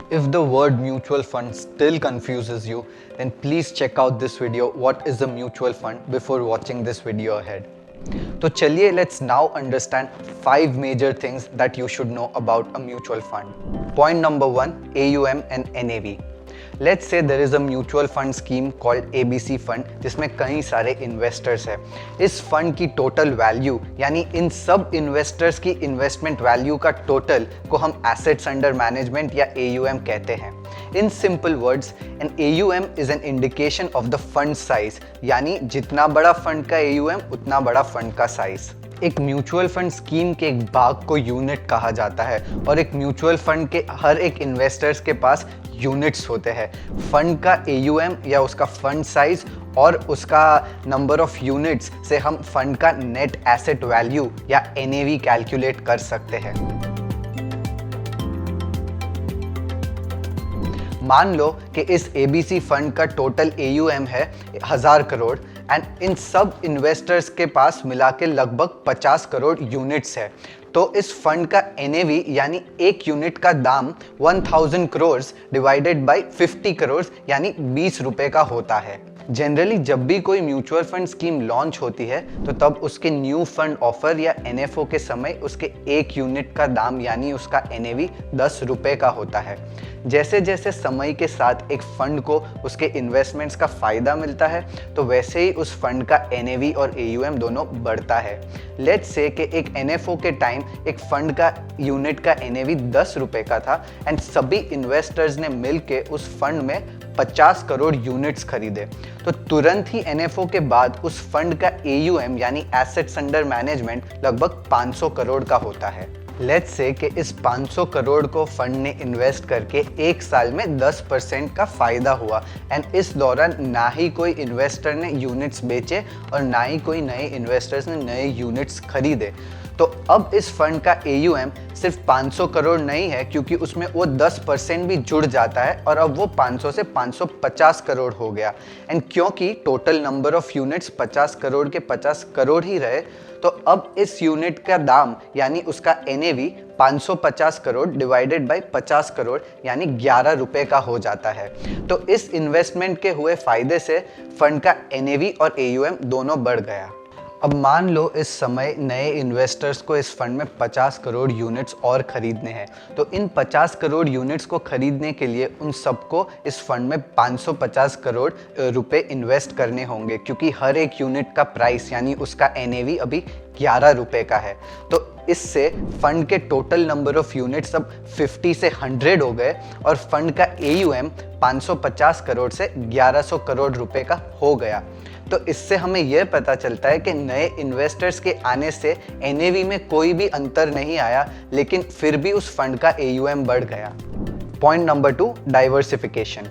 If the word mutual fund still confuses you, then please check out this video, what is a mutual fund, before watching this video ahead. तो चलिए let's now understand 5 major things that you should know about a mutual fund. Point number 1, AUM and NAV. Let's say there is a mutual fund scheme called ABC fund जिसमें कई सारे investors हैं. इस fund की total value यानी इन सब investors की investment value का टोटल को हम एसेट्स अंडर मैनेजमेंट या AUM कहते हैं. In simple words, an AUM is an indication of the fund size, यानी जितना बड़ा फंड का AUM उतना बड़ा फंड का साइज. एक म्यूचुअल फंड स्कीम के एक भाग को यूनिट कहा जाता है और एक म्यूचुअल फंड के हर एक इन्वेस्टर्स के पास यूनिट्स होते हैं. फंड का AUM या उसका फंड साइज और उसका नंबर ऑफ यूनिट्स से हम फंड का नेट एसेट वैल्यू या NAV कैलकुलेट कर सकते हैं. मान लो कि इस ABC फंड का टोटल AUM है 1000 करोड़ एंड इन सब इन्वेस्टर्स के पास मिला के लगभग 50 करोड़ यूनिट्स है. तो इस फंड का NAV यानी एक यूनिट का दाम 1000 करोड़ डिवाइडेड बाय 50 करोड़ यानी 20 रुपए का होता है. जनरली जब भी कोई म्यूचुअल फंड स्कीम लॉन्च होती है तो तब उसके न्यू फंड ऑफर या NFO के समय उसके एक यूनिट का दाम यानी उसका NAV 10 रुपए का होता है. जैसे जैसे समय के साथ एक फंड को उसके इन्वेस्टमेंट्स का फ़ायदा मिलता है तो वैसे ही उस फंड का NAV और AUM दोनों बढ़ता है. लेट्स से कि एक NFO के टाइम एक फंड का यूनिट का NAV 10 रुपए का था एंड सभी इन्वेस्टर्स ने मिलके उस फंड में 50 करोड़ यूनिट्स खरीदे तो तुरंत ही NFO के बाद उस फंड का AUM यानी एसेट्स अंडर मैनेजमेंट लगभग 500 करोड़ का होता है. लेट्स से कि इस 500 करोड़ को फंड ने इन्वेस्ट करके एक साल में 10% का फ़ायदा हुआ एंड इस दौरान ना ही कोई इन्वेस्टर ने यूनिट्स बेचे और ना ही कोई नए इन्वेस्टर्स ने नए यूनिट्स खरीदे. तो अब इस फंड का AUM सिर्फ 500 करोड़ नहीं है क्योंकि उसमें वो 10% भी जुड़ जाता है और अब वो 500 से 550 करोड़ हो गया. एंड क्योंकि total number of units 50 crore के 50 करोड़ ही रहे तो अब इस यूनिट का दाम यानी उसका NAV 550 crore divided by 50 crore यानी 11 रुपए का हो जाता है. तो इस इन्वेस्टमेंट के हुए फायदे से फंड का NAV और AUM दोनों बढ़ गया. अब मान लो इस समय नए इन्वेस्टर्स को इस फंड में 50 करोड़ यूनिट्स और खरीदने हैं तो इन 50 करोड़ यूनिट्स को खरीदने के लिए उन सबको इस फंड में 550 करोड़ रुपए इन्वेस्ट करने होंगे क्योंकि हर एक यूनिट का प्राइस यानी उसका NAV अभी 11 रुपए का है. तो इससे फंड के टोटल नंबर ऑफ यूनिट्स अब 50 से 100 हो गए और फंड का AUM 550 करोड़ से 1100 करोड़ रुपए का हो गया. तो इससे हमें यह पता चलता है कि नए इन्वेस्टर्स के आने से NAV में कोई भी अंतर नहीं आया लेकिन फिर भी उस फंड का AUM बढ़ गया. Point number 2, diversification.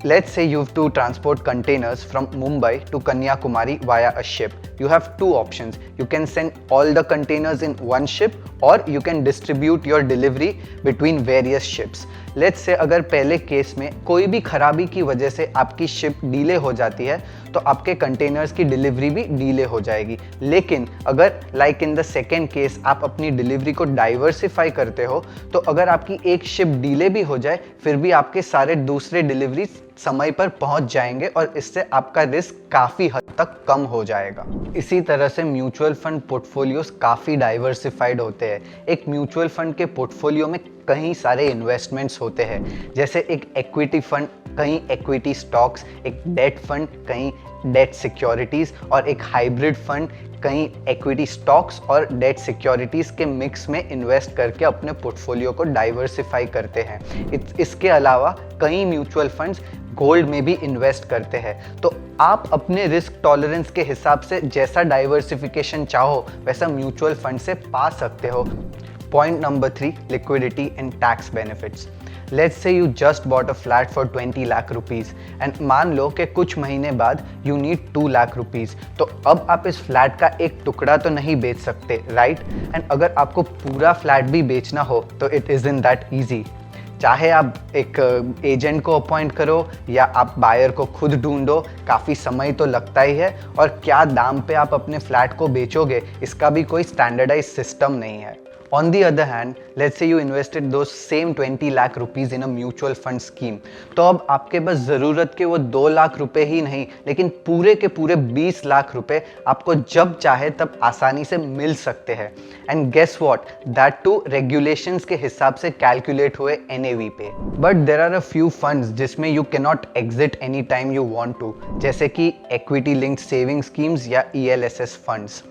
Let's say you have to transport containers from Mumbai to Kanyakumari via a ship. You have two options. You can send all the containers in one ship or you can distribute your delivery between various ships. Let's say अगर पहले case में कोई भी खराबी की वजह से आपकी शिप डीले हो जाती है तो आपके कंटेनर्स की डिलीवरी भी डीले हो जाएगी. लेकिन अगर like in the second case आप अपनी डिलीवरी को डाइवर्सिफाई करते हो तो अगर आपकी एक शिप डीले भी हो जाए फिर भी आपके सारे दूसरे डिलीवरी समय पर पहुंच जाएंगे और इससे आपका रिस्क काफ़ी हद तक कम हो जाएगा. इसी तरह से म्यूचुअल फंड पोर्टफोलियोज काफ़ी डाइवर्सिफाइड होते हैं. एक म्यूचुअल फंड के पोर्टफोलियो में कई सारे इन्वेस्टमेंट्स होते हैं जैसे एक इक्विटी फंड कहीं इक्विटी स्टॉक्स, एक डेट फंड कहीं डेट सिक्योरिटीज़ और एक हाइब्रिड फंड कहीं इक्विटी स्टॉक्स और डेट सिक्योरिटीज़ के मिक्स में इन्वेस्ट करके अपने पोर्टफोलियो को डाइवर्सिफाई करते हैं. इसके अलावा कई म्यूचुअल फंड्स गोल्ड में भी इन्वेस्ट करते हैं. तो आप अपने रिस्क टॉलरेंस के हिसाब से जैसा डाइवर्सिफिकेशन चाहो वैसा म्यूचुअल फंड से पा सकते हो. Point number 3, liquidity and tax benefits. Let's say you just bought a flat for 20 lakh rupees and मान लो कि कुछ महीने बाद you need 2 लाख रुपीज़. तो अब आप इस फ्लैट का एक टुकड़ा तो नहीं बेच सकते, राइट? एंड अगर आपको पूरा फ्लैट भी बेचना हो तो इट isn't that easy. चाहे आप एक एजेंट को अपॉइंट करो या आप बायर को खुद ढूंढो, काफ़ी समय तो लगता ही है और क्या दाम पे आप अपने फ्लैट को बेचोगे इसका भी कोई स्टैंडर्डाइज सिस्टम नहीं है. On the other hand, let's say you invested those same 20 lakh rupees in a mutual fund scheme. तो अब आपके पास ज़रूरत के वो 2 लाख रुपए ही नहीं, लेकिन पूरे के पूरे 20 लाख रुपए आपको जब चाहे तब आसानी से मिल सकते हैं. And guess what, that too regulations के हिसाब से कैलकुलेट हुए NAV पे. But there are a few funds जिसमें you can not exit any time you want to, जैसे कि इक्विटी लिंक्ड सेविंग स्कीम्स या ELSS फंड्स.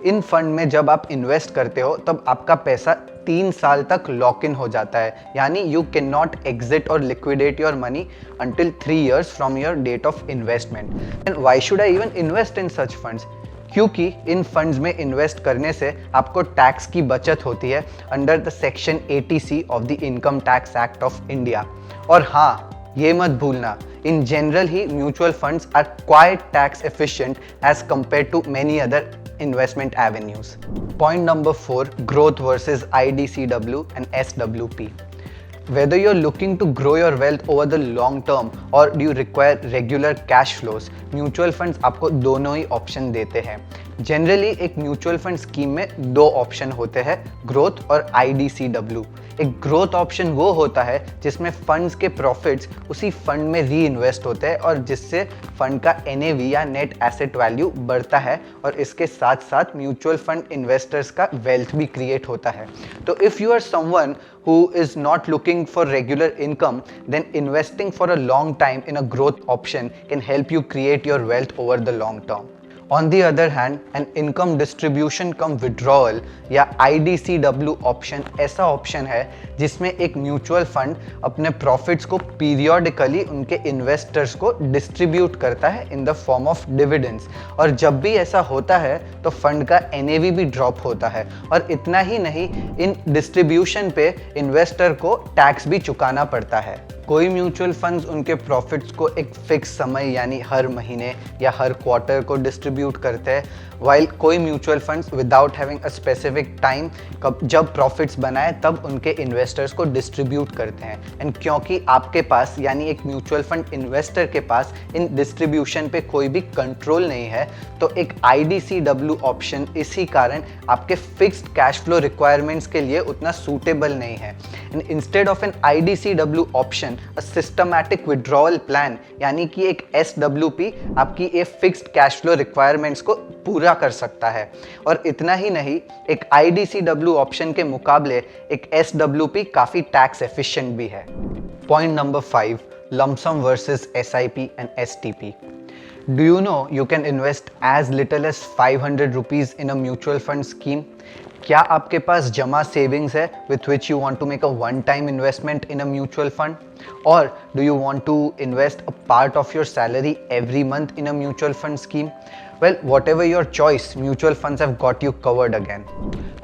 इन फंड में जब आप इन्वेस्ट करते हो तब आपका पैसा 3 साल तक लॉक इन हो जाता है, यानी यू कैन नॉट एग्जिट और liquidate your money until 3 years from your date of investment. And why should I even invest in such funds? क्योंकि इन फंड्स में इन्वेस्ट करने से आपको टैक्स की बचत होती है under the section 80C of the income tax act of India. और हाँ, ये मत भूलना, in general he mutual funds are quite tax efficient as compared to many other investment avenues. Point number 4, growth versus IDCW and SWP. Whether you're looking to grow your wealth over the long term or do you require regular cash flows, mutual funds आपको दोनों ही option देते हैं. Generally एक mutual fund scheme में 2 option होते हैं, growth और IDCW. एक ग्रोथ ऑप्शन वो होता है जिसमें फंड्स के प्रॉफिट्स उसी फंड में री इन्वेस्ट होते हैं और जिससे फंड का NAV या नेट एसेट वैल्यू बढ़ता है और इसके साथ साथ म्यूचुअल फंड इन्वेस्टर्स का वेल्थ भी क्रिएट होता है. तो if you are someone who is not looking for regular income, then investing for a long time in a growth option can help you create your wealth over the long term. On the other hand, an income distribution cum withdrawal या IDCW option ऐसा option है जिसमें एक mutual fund अपने profits को periodically उनके investors को distribute करता है in the form of dividends. और जब भी ऐसा होता है तो फंड का NAV भी ड्रॉप होता है. और इतना ही नहीं, इन डिस्ट्रीब्यूशन पे इन्वेस्टर को टैक्स भी चुकाना पड़ता है. कोई म्यूचुअल फंड्स उनके प्रॉफिट्स को एक फिक्स समय यानी हर महीने या हर क्वार्टर को डिस्ट्रीब्यूट करते हैं, वाइल कोई mutual funds without having a specific time जब प्रॉफिट्स बनाए तब उनके इन्वेस्टर्स को डिस्ट्रीब्यूट करते हैं. एंड क्योंकि आपके पास यानी एक म्यूचुअल फंड इन्वेस्टर के पास इन डिस्ट्रीब्यूशन पे कोई भी कंट्रोल नहीं है, तो एक IDCW ऑप्शन इसी कारण आपके फिक्स्ड कैश फ्लो रिक्वायरमेंट्स के लिए उतना सूटेबल नहीं है. And instead of an IDCW option, a systematic withdrawal plan यानी कि एक SWP आपकी ये फिक्स्ड कैश फ्लो रिक्वायरमेंट्स को पूरा कर सकता है. और इतना ही नहीं, एक IDCW ऑप्शन के मुकाबले एक SWP काफ़ी टैक्स एफिशिएंट भी है. Point number 5, lump sum versus SIP and STP. Do you know you can invest as little as 500 rupees in a mutual fund scheme? क्या आपके पास जमा सेविंग्स है with which you want to make a one-time investment in a mutual fund? Or do you want to invest a part of your salary every month in a mutual fund scheme? Well, whatever your choice, mutual funds have got you covered again.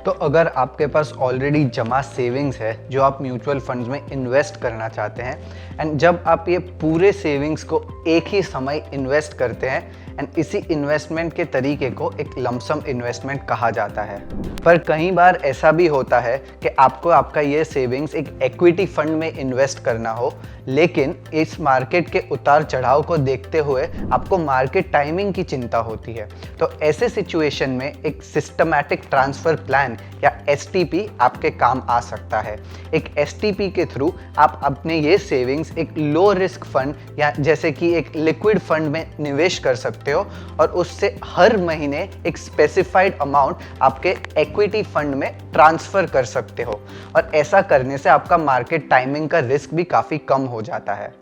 तो अगर आपके पास already जमा savings है जो आप mutual funds में invest करना चाहते हैं, एंड जब आप ये पूरे सेविंग्स को एक ही समय इन्वेस्ट करते हैं, एंड इसी इन्वेस्टमेंट के तरीके को एक लमसम इन्वेस्टमेंट कहा जाता है. पर कई बार ऐसा भी होता है कि आपको आपका ये सेविंग्स एक इक्विटी फंड में इन्वेस्ट करना हो, लेकिन इस मार्केट के उतार चढ़ाव को देखते हुए आपको मार्केट टाइमिंग की चिंता होती है. तो ऐसे सिचुएशन में एक सिस्टमैटिक ट्रांसफ़र प्लान या STP आपके काम आ सकता है. एक STP के थ्रू आप अपने ये सेविंग्स एक लो रिस्क फंड या जैसे कि एक लिक्विड फंड में निवेश कर सकते हो और उससे हर महीने एक स्पेसिफाइड अमाउंट आपके इक्विटी फंड में ट्रांसफ़र कर सकते हो. और ऐसा करने से आपका मार्केट टाइमिंग का रिस्क भी काफ़ी कम हो जाता है.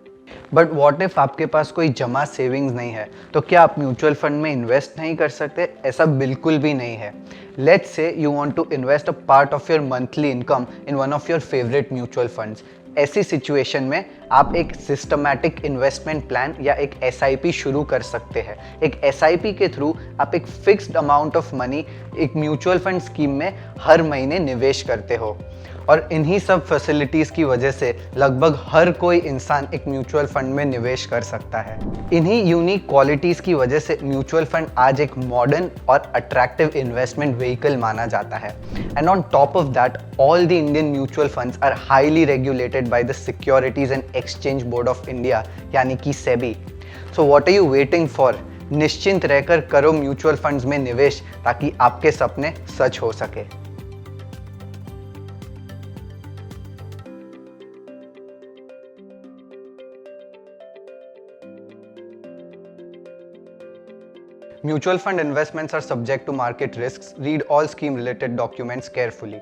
बट वॉट इफ आपके पास कोई जमा सेविंग्स नहीं है, तो क्या आप म्यूचुअल फंड में इन्वेस्ट नहीं कर सकते? ऐसा बिल्कुल भी नहीं है. Let's say you want to invest a part of your monthly income in one of your favourite mutual funds. ऐसी सिचुएशन में आप एक सिस्टमैटिक इन्वेस्टमेंट प्लान या एक SIP शुरू कर सकते हैं. एक SIP के थ्रू आप एक फिक्स्ड अमाउंट ऑफ मनी एक म्यूचुअल फंड स्कीम में हर महीने निवेश करते हो. और इन्हीं सब फैसिलिटीज़ की वजह से लगभग हर कोई इंसान एक म्यूचुअल फंड में निवेश कर सकता है. इन्हीं यूनिक क्वालिटीज़ की वजह से म्यूचुअल फंड आज एक मॉडर्न और अट्रैक्टिव इन्वेस्टमेंट व्हीकल माना जाता है. And on top of that, all the Indian mutual funds are highly regulated by the Securities and Exchange Board of India यानी कि SEBI. So what are you waiting for? निश्चिंत रहकर करो mutual funds में निवेश ताकि आपके सपने सच हो सके. Mutual fund investments are subject to market risks. Read all scheme related documents carefully.